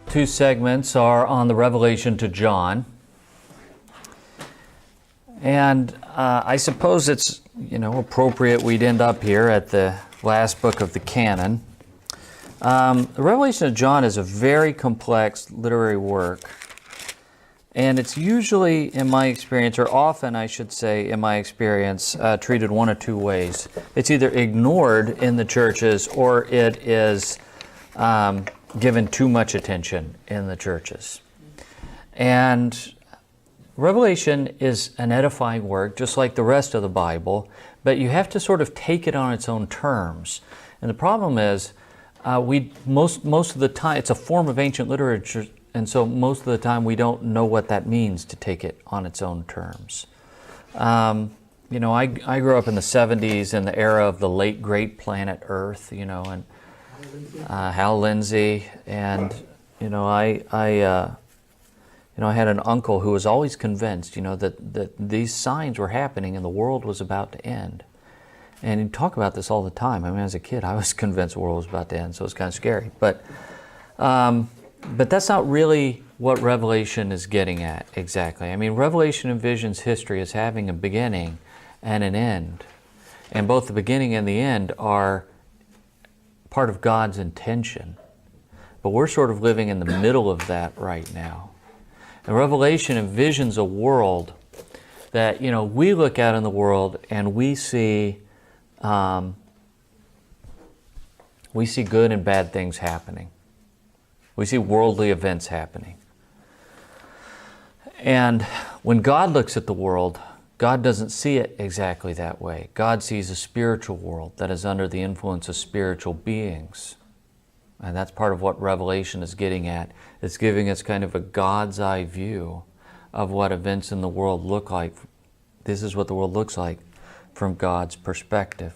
two segments are on the Revelation to John. And I suppose it's, appropriate we'd end up here at the last book of the canon. The Revelation of John is a very complex literary work. And it's usually, in my experience, or often I should say, in my experience, treated one of two ways. It's either ignored in the churches or it is given too much attention in the churches. And Revelation is an edifying work, just like the rest of the Bible, but you have to sort of take it on its own terms. And the problem is, most of the time, it's a form of ancient literature, and so most of the time we don't know what that means to take it on its own terms. I grew up in the 70s in the era of the late great planet Earth, and Hal Lindsey, and I had an uncle who was always convinced, that these signs were happening and the world was about to end. And he'd talk about this all the time. I mean, as a kid, I was convinced the world was about to end, so it was kind of scary. But that's not really what Revelation is getting at exactly. I mean, Revelation envisions history as having a beginning and an end. And both the beginning and the end are part of God's intention. But we're sort of living in the middle of that right now. And Revelation envisions a world that, we look out in the world and we see good and bad things happening. We see worldly events happening. And when God looks at the world, God doesn't see it exactly that way. God sees a spiritual world that is under the influence of spiritual beings. And that's part of what Revelation is getting at. It's giving us kind of a God's eye view of what events in the world look like. This is what the world looks like from God's perspective.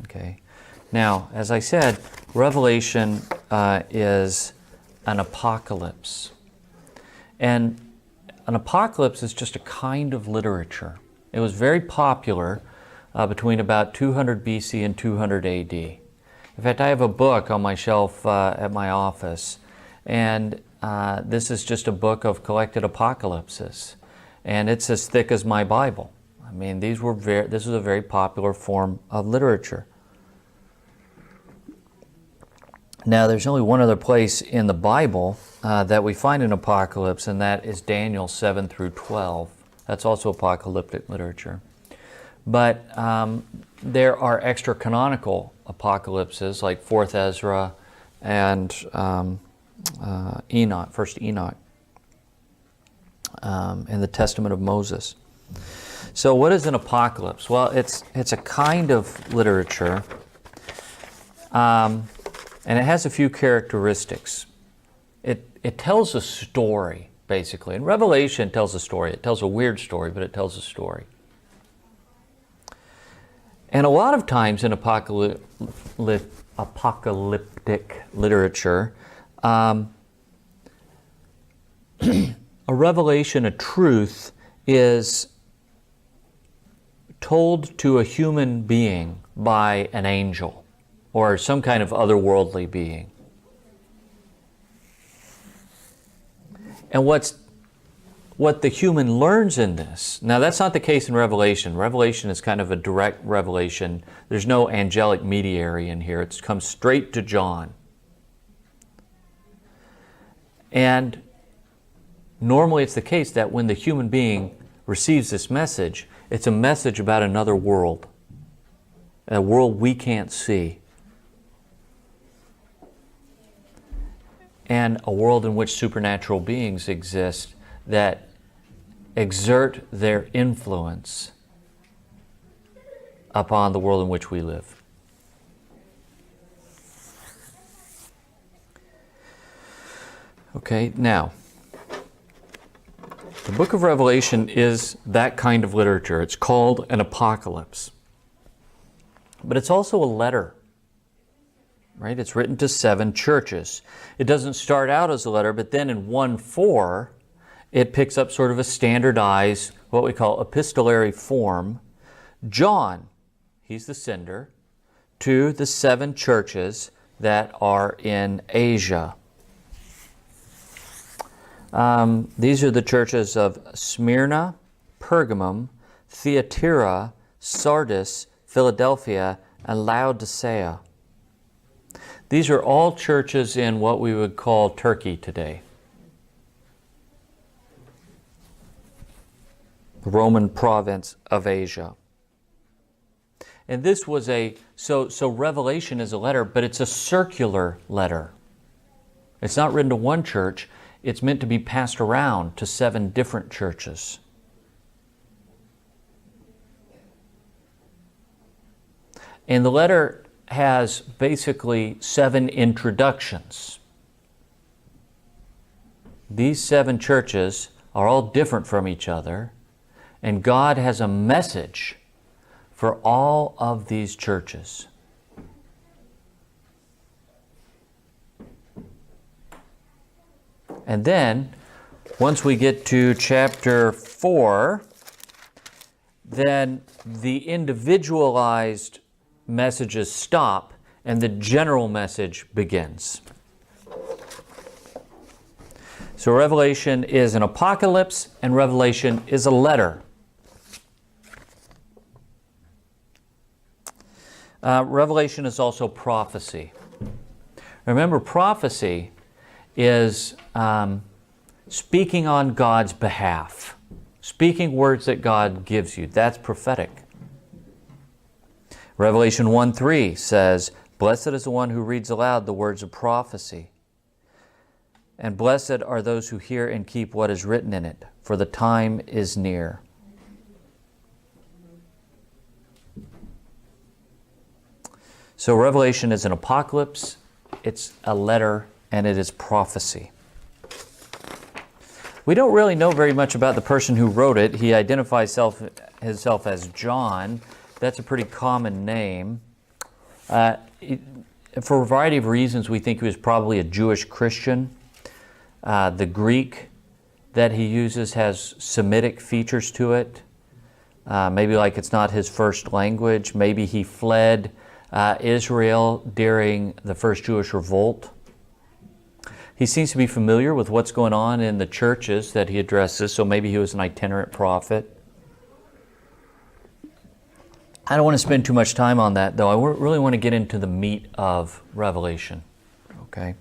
Okay. Now, as I said, Revelation is an apocalypse. And an apocalypse is just a kind of literature. It was very popular between about 200 BC and 200 AD. In fact, I have a book on my shelf at my office, and this is just a book of collected apocalypses. And it's as thick as my Bible. I mean, this is a very popular form of literature. Now, there's only one other place in the Bible that we find an apocalypse, and that is Daniel 7 through 12. That's also apocalyptic literature. But there are extra-canonical apocalypses, like 4th Ezra and Enoch, 1st Enoch, and the Testament of Moses. So what is an apocalypse? Well, it's a kind of literature, and it has a few characteristics. It tells a story, basically. And Revelation tells a story. It tells a weird story, but it tells a story. And a lot of times in apocalyptic literature, a revelation, a truth, is told to a human being by an angel or some kind of otherworldly being. And what the human learns in this, now that's not the case in Revelation. Revelation is kind of a direct revelation. There's no angelic mediary in here. It comes straight to John. And normally it's the case that when the human being receives this message, it's a message about another world, a world we can't see, and a world in which supernatural beings exist that exert their influence upon the world in which we live. Okay, now, the book of Revelation is that kind of literature. It's called an apocalypse. But it's also a letter, right? It's written to 7 churches. It doesn't start out as a letter, but then in 1:4, it picks up sort of a standardized, what we call epistolary form. John, he's the sender, to the 7 churches that are in Asia. These are the churches of Smyrna, Pergamum, Thyatira, Sardis, Philadelphia, and Laodicea. These are all churches in what we would call Turkey today. The Roman province of Asia. And this was so Revelation is a letter, but it's a circular letter. It's not written to one church. It's meant to be passed around to 7 different churches. And the letter has basically 7 introductions. These 7 churches are all different from each other, and God has a message for all of these churches. And then, once we get to chapter 4, then the individualized messages stop and the general message begins. So Revelation is an apocalypse and Revelation is a letter. Revelation is also prophecy. Remember, prophecy is speaking on God's behalf, speaking words that God gives you. That's prophetic. Revelation 1:3 says, "Blessed is the one who reads aloud the words of prophecy. And blessed are those who hear and keep what is written in it, for the time is near." So Revelation is an apocalypse, it's a letter, and it is prophecy. We don't really know very much about the person who wrote it. He identifies himself as John. That's a pretty common name. For a variety of reasons, we think he was probably a Jewish Christian. The Greek that he uses has Semitic features to it. Maybe like it's not his first language. Maybe he fled Israel during the first Jewish revolt. He seems to be familiar with what's going on in the churches that he addresses, so maybe he was an itinerant prophet. I don't want to spend too much time on that, though. I really want to get into the meat of Revelation. Okay.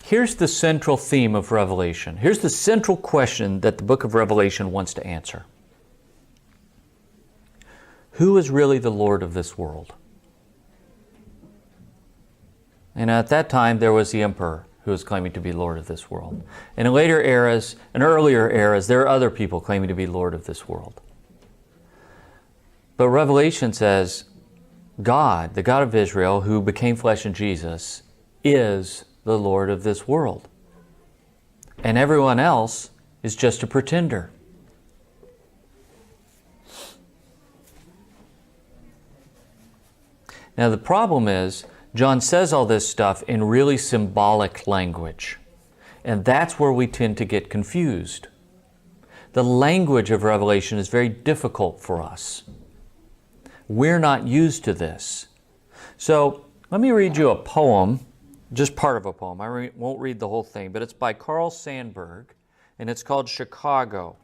Here's the central theme of Revelation. Here's the central question that the book of Revelation wants to answer. Who is really the Lord of this world? And at that time, there was the emperor who was claiming to be Lord of this world. And in later eras, in earlier eras, there are other people claiming to be Lord of this world. But Revelation says, God, the God of Israel, who became flesh in Jesus, is the Lord of this world. And everyone else is just a pretender. Now the problem is, John says all this stuff in really symbolic language. And that's where we tend to get confused. The language of Revelation is very difficult for us. We're not used to this. So let me read you a poem, just part of a poem. I won't read the whole thing, but it's by Carl Sandburg, and it's called Chicago.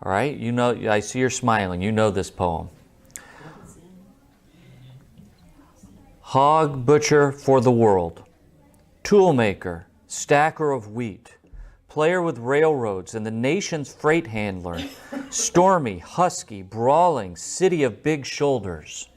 All right, you know, I see you're smiling. You know this poem. Hog butcher for the world, toolmaker, stacker of wheat, player with railroads and the nation's freight handler, stormy, husky, brawling, city of big shoulders.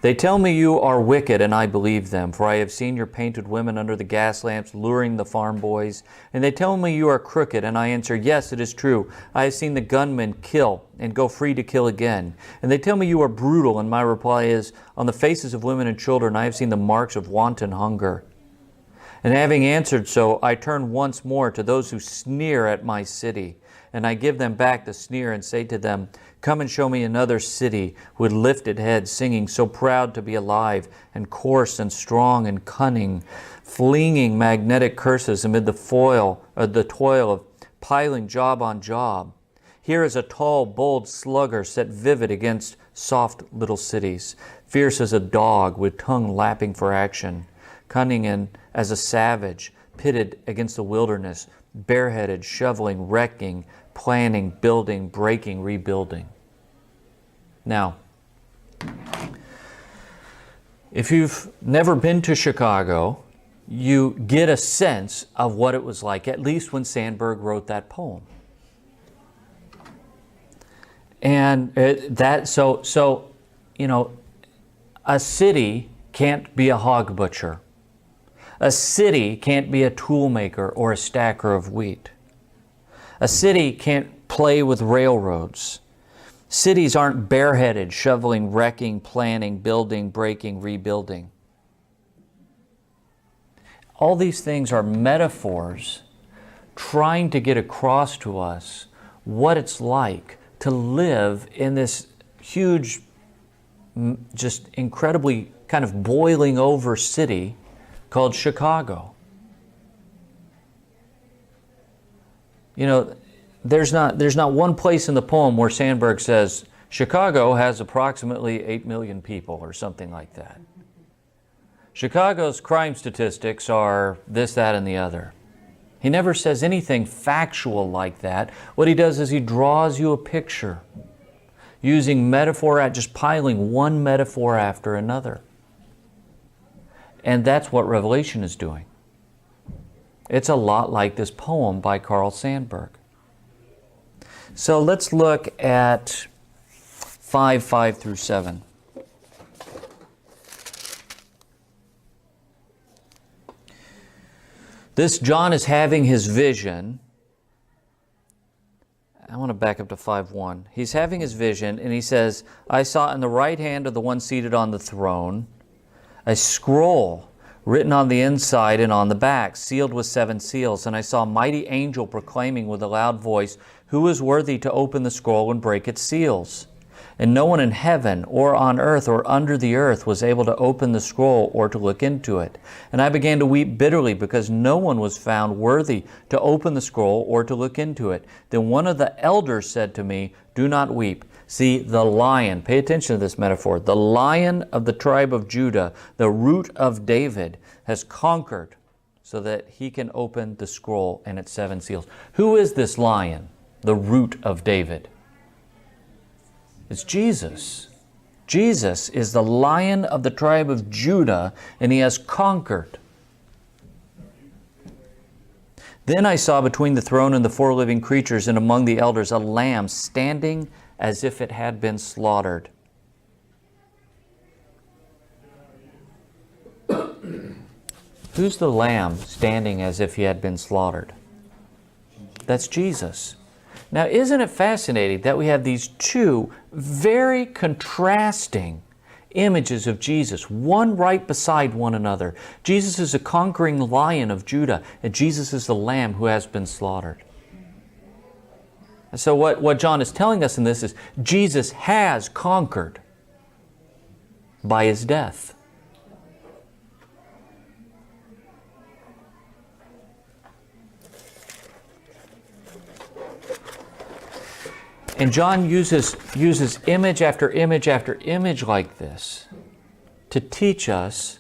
They tell me you are wicked, and I believe them, for I have seen your painted women under the gas lamps luring the farm boys. And they tell me you are crooked, and I answer, yes, it is true. I have seen the gunmen kill and go free to kill again. And they tell me you are brutal, and my reply is, on the faces of women and children I have seen the marks of wanton hunger. And having answered so, I turn once more to those who sneer at my city, and I give them back the sneer and say to them, come and show me another city with lifted heads, singing, so proud to be alive, and coarse and strong and cunning, flinging magnetic curses amid the toil of piling job on job. Here is a tall, bold slugger set vivid against soft little cities, fierce as a dog with tongue lapping for action, cunning and as a savage, pitted against the wilderness, bareheaded, shoveling, wrecking, planning, building, breaking, rebuilding. Now, if you've never been to Chicago, you get a sense of what it was like, at least when Sandburg wrote that poem. And a city can't be a hog butcher. A city can't be a tool maker or a stacker of wheat. A city can't play with railroads. Cities aren't bareheaded, shoveling, wrecking, planning, building, breaking, rebuilding. All these things are metaphors trying to get across to us what it's like to live in this huge, just incredibly kind of boiling over city called Chicago. You know, there's not one place in the poem where Sandburg says, Chicago has approximately 8 million people or something like that. Chicago's crime statistics are this, that, and the other. He never says anything factual like that. What he does is he draws you a picture using metaphor, just piling one metaphor after another. And that's what Revelation is doing. It's a lot like this poem by Carl Sandburg. So let's look at 5 through 7. This John is having his vision. I want to back up to 5:1. He's having his vision, and he says, I saw in the right hand of the one seated on the throne a scroll written on the inside and on the back, sealed with 7 seals. And I saw a mighty angel proclaiming with a loud voice, Who is worthy to open the scroll and break its seals? And no one in heaven or on earth or under the earth was able to open the scroll or to look into it. And I began to weep bitterly because no one was found worthy to open the scroll or to look into it. Then one of the elders said to me, Do not weep. See, the lion, pay attention to this metaphor, the lion of the tribe of Judah, the root of David, has conquered so that he can open the scroll and its 7 seals. Who is this lion, the root of David? It's Jesus. Jesus is the Lion of the tribe of Judah, and he has conquered. Then I saw between the throne and the 4 living creatures and among the elders a lamb standing as if it had been slaughtered. Who's the lamb standing as if he had been slaughtered? That's Jesus. Now, isn't it fascinating that we have these two very contrasting images of Jesus, one right beside one another? Jesus is a conquering lion of Judah, and Jesus is the lamb who has been slaughtered. And so what John is telling us in this is Jesus has conquered by his death. And John uses image after image after image like this to teach us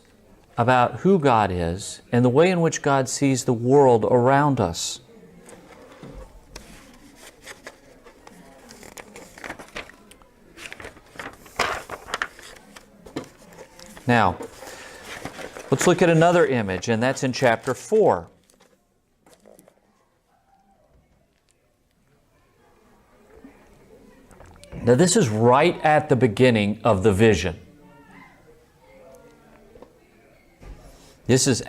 about who God is and the way in which God sees the world around us. Now, let's look at another image, and that's in chapter 4. Now, this is right at the beginning of the vision. This is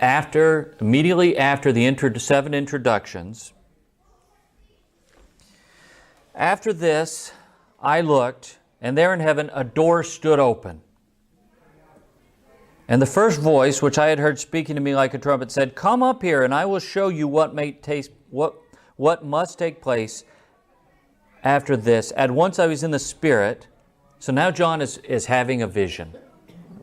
immediately after the 7 introductions. After this, I looked, and there in heaven a door stood open. And the first voice, which I had heard speaking to me like a trumpet, said, Come up here, and I will show you what must take place after this. At once I was in the Spirit. So now John is having a vision.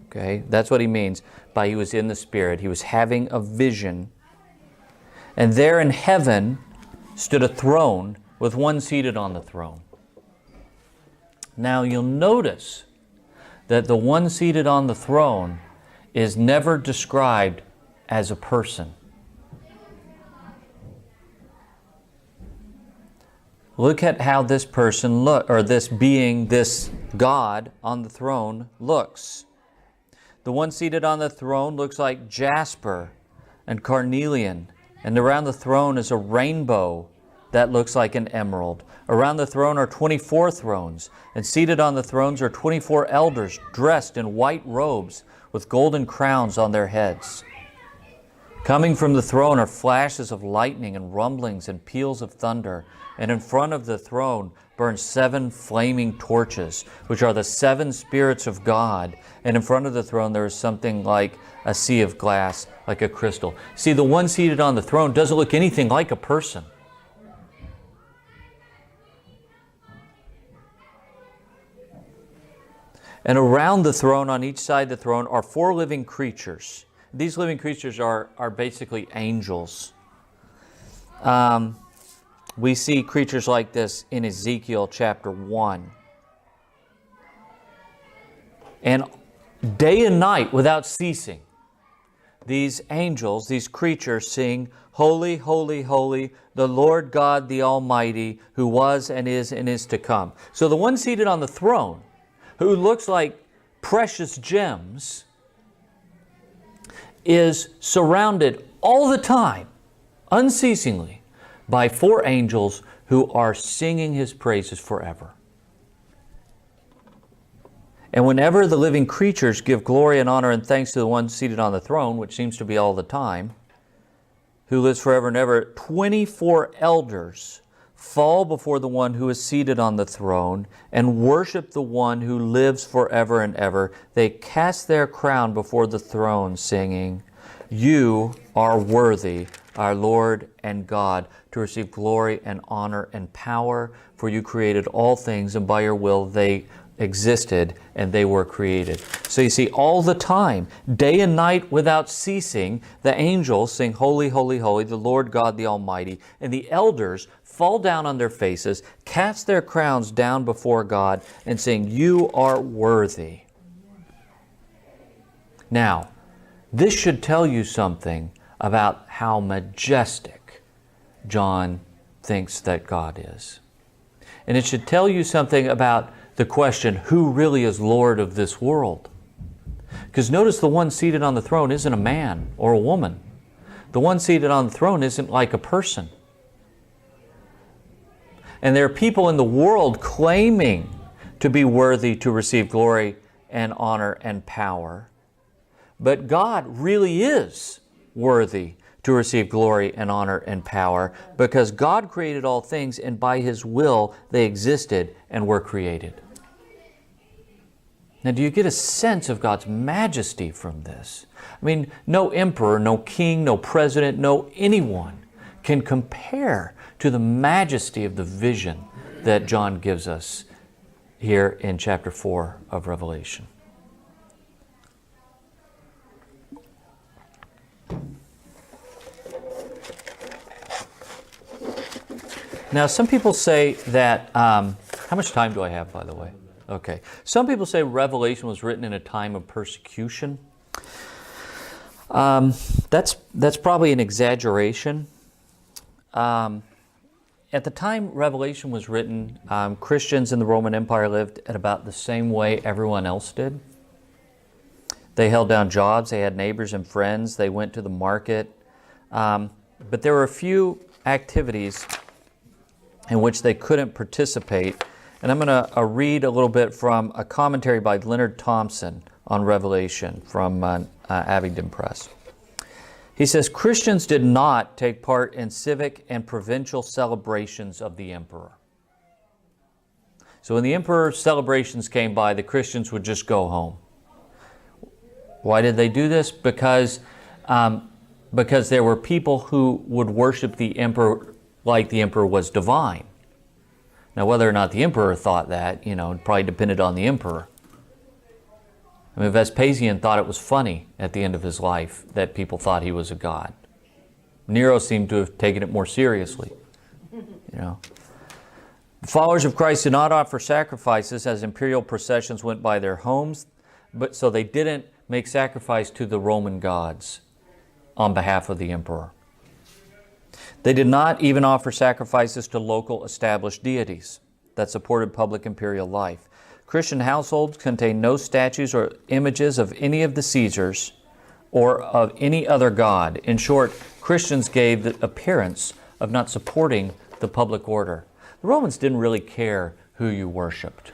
Okay, that's what he means by he was in the Spirit. He was having a vision. And there in heaven stood a throne with one seated on the throne. Now you'll notice that the one seated on the throne is never described as a person. Look at how this person or this being, this God on the throne looks. The one seated on the throne looks like jasper and carnelian, and around the throne is a rainbow that looks like an emerald. Around the throne are 24 thrones, and seated on the thrones are 24 elders dressed in white robes with golden crowns on their heads. Coming from the throne are flashes of lightning and rumblings and peals of thunder, and in front of the throne burn 7 flaming torches, which are the 7 spirits of God. And in front of the throne there is something like a sea of glass, like a crystal. See, the one seated on the throne doesn't look anything like a person. And around the throne, on each side of the throne, are 4 living creatures. These living creatures are basically angels. We see creatures like this in Ezekiel chapter 1. And day and night, without ceasing, these angels, these creatures sing, "Holy, holy, holy, the Lord God the Almighty, who was and is to come." So the one seated on the throne, who looks like precious gems, is surrounded all the time, unceasingly, by 4 angels who are singing His praises forever. And whenever the living creatures give glory and honor and thanks to the one seated on the throne, which seems to be all the time, who lives forever and ever, 24 elders fall before the one who is seated on the throne and worship the one who lives forever and ever. They cast their crown before the throne, singing, "You are worthy, our Lord and God, to receive glory and honor and power, for you created all things, and by your will they existed and they were created." So you see, all the time, day and night without ceasing, the angels sing, "Holy, holy, holy, the Lord God the Almighty," and the elders fall down on their faces, cast their crowns down before God, and sing, "You are worthy." Now, this should tell you something about how majestic John thinks that God is. And it should tell you something about the question, who really is Lord of this world? Because notice the one seated on the throne isn't a man or a woman. The one seated on the throne isn't like a person. And there are people in the world claiming to be worthy to receive glory and honor and power. But God really is worthy to receive glory and honor and power, because God created all things, and by His will they existed and were created. Now, do you get a sense of God's majesty from this? I mean, no emperor, no king, no president, no anyone can compare to the majesty of the vision that John gives us here in chapter 4 of Revelation. Now, some people say that, how much time do I have, by the way? Okay. Some people say Revelation was written in a time of persecution. That's probably an exaggeration. At the time Revelation was written, Christians in the Roman Empire lived at about the same way everyone else did. They held down jobs, they had neighbors and friends, they went to the market. But there were a few activities in which they couldn't participate. And I'm going to read a little bit from a commentary by Leonard Thompson on Revelation from Abingdon Press. He says, Christians did not take part in civic and provincial celebrations of the emperor. So when the emperor's celebrations came by, the Christians would just go home. Why did they do this? Because there were people who would worship the emperor like the emperor was divine. Now, whether or not the emperor thought that, it probably depended on the emperor. I mean, Vespasian thought it was funny at the end of his life that people thought he was a god. Nero seemed to have taken it more seriously. The followers of Christ did not offer sacrifices as imperial processions went by their homes, so they didn't make sacrifice to the Roman gods. on behalf of the emperor. They did not even offer sacrifices to local established deities that supported public imperial life. Christian households contained no statues or images of any of the Caesars or of any other god. In short, Christians gave the appearance of not supporting the public order. The Romans didn't really care who you worshiped.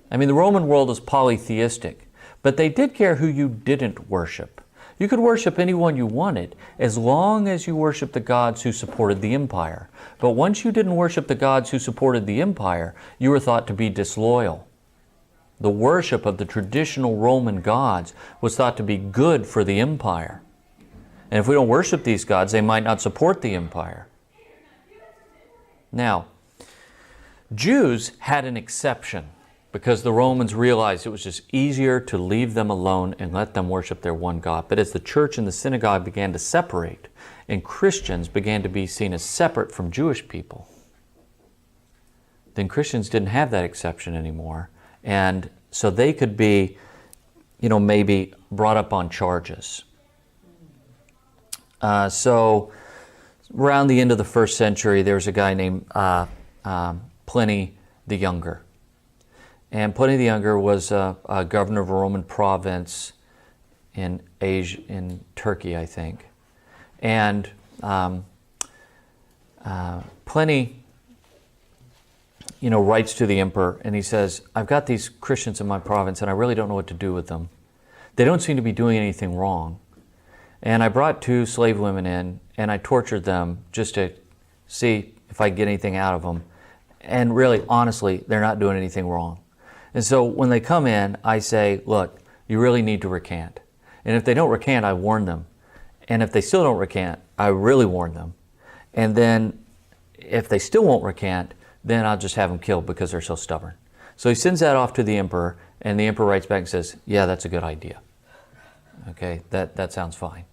I mean, the Roman world is polytheistic, but they did care who you didn't worship. You could worship anyone you wanted as long as you worshiped the gods who supported the empire. But once you didn't worship the gods who supported the empire, you were thought to be disloyal. The worship of the traditional Roman gods was thought to be good for the empire. And if we don't worship these gods, they might not support the empire. Now, Jews had an exception because the Romans realized it was just easier to leave them alone and let them worship their one God. But as the church and the synagogue began to separate, and Christians began to be seen as separate from Jewish people, then Christians didn't have that exception anymore. And so they could be, maybe brought up on charges. So around the end of the first century, there was a guy named Pliny the Younger. And Pliny the Younger was a governor of a Roman province in Asia, in Turkey, I think. And Pliny, writes to the emperor, and he says, I've got these Christians in my province, and I really don't know what to do with them. They don't seem to be doing anything wrong. And I brought 2 slave women in, and I tortured them just to see if I could get anything out of them. And really, honestly, they're not doing anything wrong. And so when they come in, I say, look, you really need to recant. And if they don't recant, I warn them. And if they still don't recant, I really warn them. And then if they still won't recant, then I'll just have them killed because they're so stubborn. So he sends that off to the emperor, and the emperor writes back and says, yeah, that's a good idea. Okay, that sounds fine.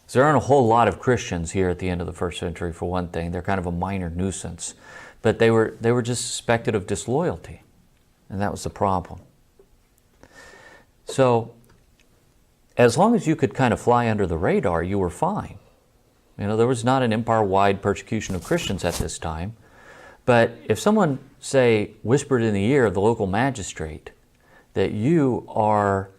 So there aren't a whole lot of Christians here at the end of the first century, for one thing. They're kind of a minor nuisance. But they were just suspected of disloyalty. And that was the problem. So as long as you could kind of fly under the radar, you were fine. There was not an empire-wide persecution of Christians at this time. But if someone, say, whispered in the ear of the local magistrate that you are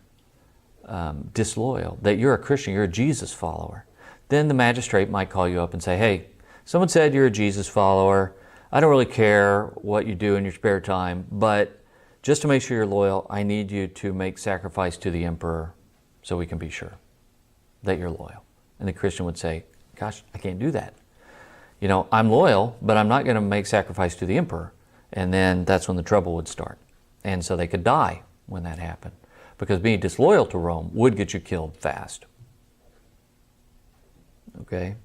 disloyal, that you're a Christian, you're a Jesus follower, then the magistrate might call you up and say, hey, someone said you're a Jesus follower. I don't really care what you do in your spare time, but just to make sure you're loyal, I need you to make sacrifice to the emperor so we can be sure that you're loyal. And the Christian would say, gosh, I can't do that. I'm loyal, but I'm not going to make sacrifice to the emperor. And then that's when the trouble would start. And so they could die when that happened, because being disloyal to Rome would get you killed fast. Okay?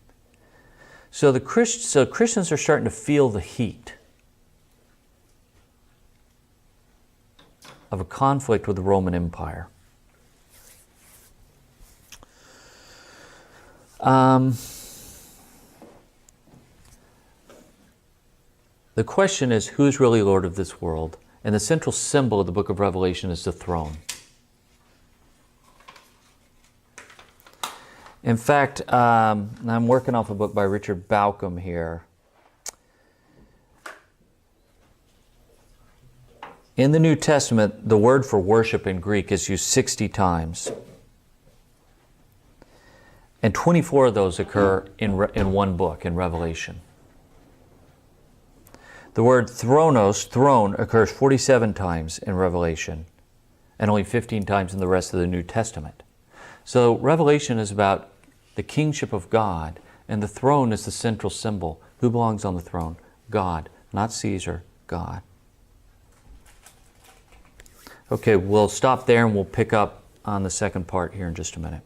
So Christians are starting to feel the heat of a conflict with the Roman Empire. The question is, who's really Lord of this world? And the central symbol of the book of Revelation is the throne. In fact, I'm working off a book by Richard Bauckham here. In the New Testament, the word for worship in Greek is used 60 times. And 24 of those occur in one book, in Revelation. The word thronos, throne, occurs 47 times in Revelation, and only 15 times in the rest of the New Testament. So Revelation is about the kingship of God, and the throne is the central symbol. Who belongs on the throne? God, not Caesar, God. Okay, we'll stop there and we'll pick up on the second part here in just a minute.